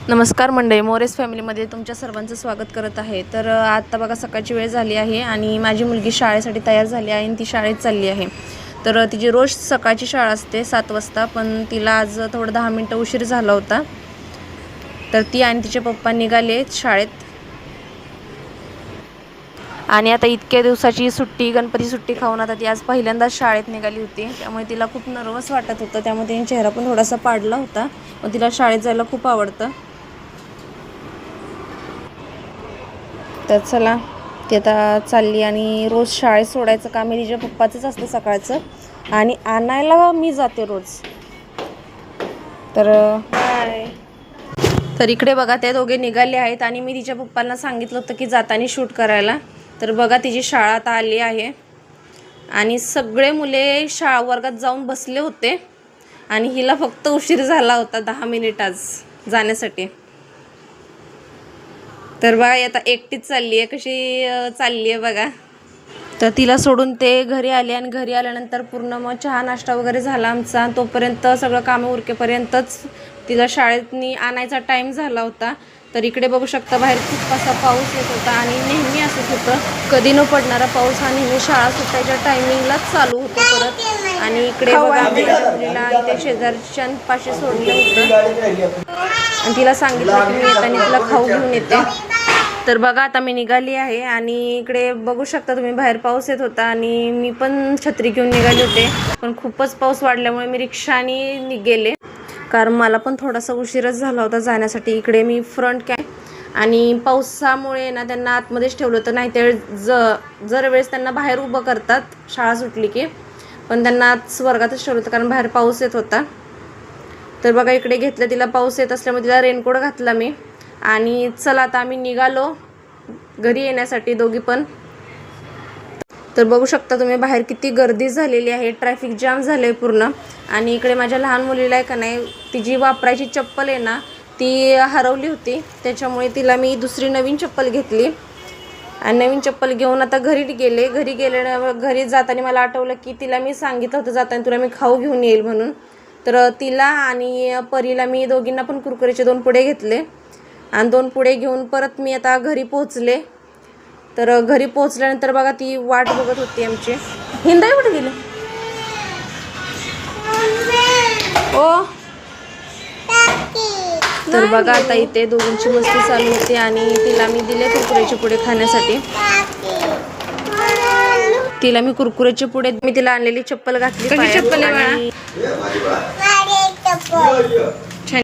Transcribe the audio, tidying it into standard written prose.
नमस्कार मंडळी, मोरेस फॅमिलीमध्ये तुमच्या सर्वांचं स्वागत करत आहे। तर आता बघा सकाळची वेळ झाली आहे आणि माझी मुलगी शाळेसाठी तयार झाली आहे आणि ती शाळेत चालली आहे। तर तिची रोज सकाळची शाळा असते 7 वाजता, पण तिला आज थोडं 10 मिनिटं उशीर झाला होता। तर ती आणि तिचे पप्पा निघाले शाळेत आणि आता इतक्या दिवसाची सुट्टी, गणपती सुट्टी खाऊन आता ती आज पहिल्यांदाच शाळेत निघाली होती। त्यामुळे तिला खूप नर्वस वाटत होतं, त्यामुळे तिने चेहरा पण थोडासा पाडला होता। पण तिला शाळेत जायला खूप आवडतं। तर चला ती आता चालली आणि रोज शाळेत सोडायचं काम हे तिच्या पप्पाचंच असतं सकाळचं, आणि आणायला मी जाते रोज। तर इकडे बघा ते दोघे निघाले आहेत आणि मी तिच्या पप्पांना सांगितलं होतं की जाताना शूट करायला। तर बघा तिची शाळा आता आली आहे आणि सगळे मुले वर्गात जाऊन बसले होते आणि हिला फक्त उशीर झाला होता 10 मिनिट आज जाण्यासाठी। तर बघा आता एकटीच चालली आहे, कशी चालली आहे बघा। तर तिला सोडून ते घरी आले आणि घरी आल्यानंतर पूर्ण मग चहा नाश्ता वगैरे झाला आमचा। तोपर्यंत सगळं कामं उरकेपर्यंतच तिला शाळेतनी आणायचा टाईम झाला होता। तर इकडे बघू शकता बाहेर खूप असा पाऊस येत होता आणि नेहमी असंच होतं, कधी न पडणारा पाऊस हा नेहमी शाळा सुटायच्या टायमिंगलाच चालू होतो परत। आणि इकडे बघा माझ्या मुलीला इथे शेजारच्यांपाशी सोडलं होतं आणि तिला सांगितलं की मी येताना तिला खाऊ घेऊन येते। तर बघा आता मी निघाली आहे आणि इकडे बघू शकता तुम्ही बाहेर पाऊस येत होता आणि मी पण छत्री घेऊन निघाले होते, पण खूपच पाऊस वाढल्यामुळे मी रिक्षाने गेले, कारण मला पण थोडासा उशीरच झाला होता जाण्यासाठी। इकडे मी फ्रंट आणि पावसामुळे ना त्यांना आतमध्येच ठेवलं होतं, नाही तर जर वेळेस त्यांना बाहेर उभं करतात शाळा सुटली की, पण त्यांना आज वर्गातच ठेवलं होतं कारण बाहेर पाऊस येत होता। तर बघा इकडे घेतलं तिला, पाऊस येत असल्यामुळे तिला रेनकोट घातला मी आणि चला आता आम्ही निघालो घरी येण्यासाठी दोघी पण। तर बघू शकता तुम्ही बाहेर किती गर्दी झालेली आहे, ट्रॅफिक जाम झाले पूर्ण। आणि इकडे माझ्या लहान मुलीला आहे का नाही, तिची वापरायची चप्पल आहे ना ती हरवली होती, त्याच्यामुळे तिला मी दुसरी नवीन चप्पल घेतली आणि नवीन चप्पल घेऊन आता घरी गेले। घरी जाताना मला आठवलं की तिला मी सांगितलं होतं जाताना तुला मी खाऊ घेऊन येईल म्हणून। तर तिला आणि परीला मी दोघींना पण कुरकुरेचे 2 पुडे घेतले आणि 2 पुडे घेऊन परत मी आता घरी पोहोचले। तर घरी पोहोचल्यानंतर बघा ती वाट बघत होती आमची। हिंदाई कुठे गेली ओ? तर बघा आता इथे दोघींची मस्ती चालू होती आणि तिला मी दिले कुरकुरेचे पुडे खाण्यासाठी। तिला मी कुरकुरेचे पुडे, मी तिला आणलेली चप्पल घातली, चप्पल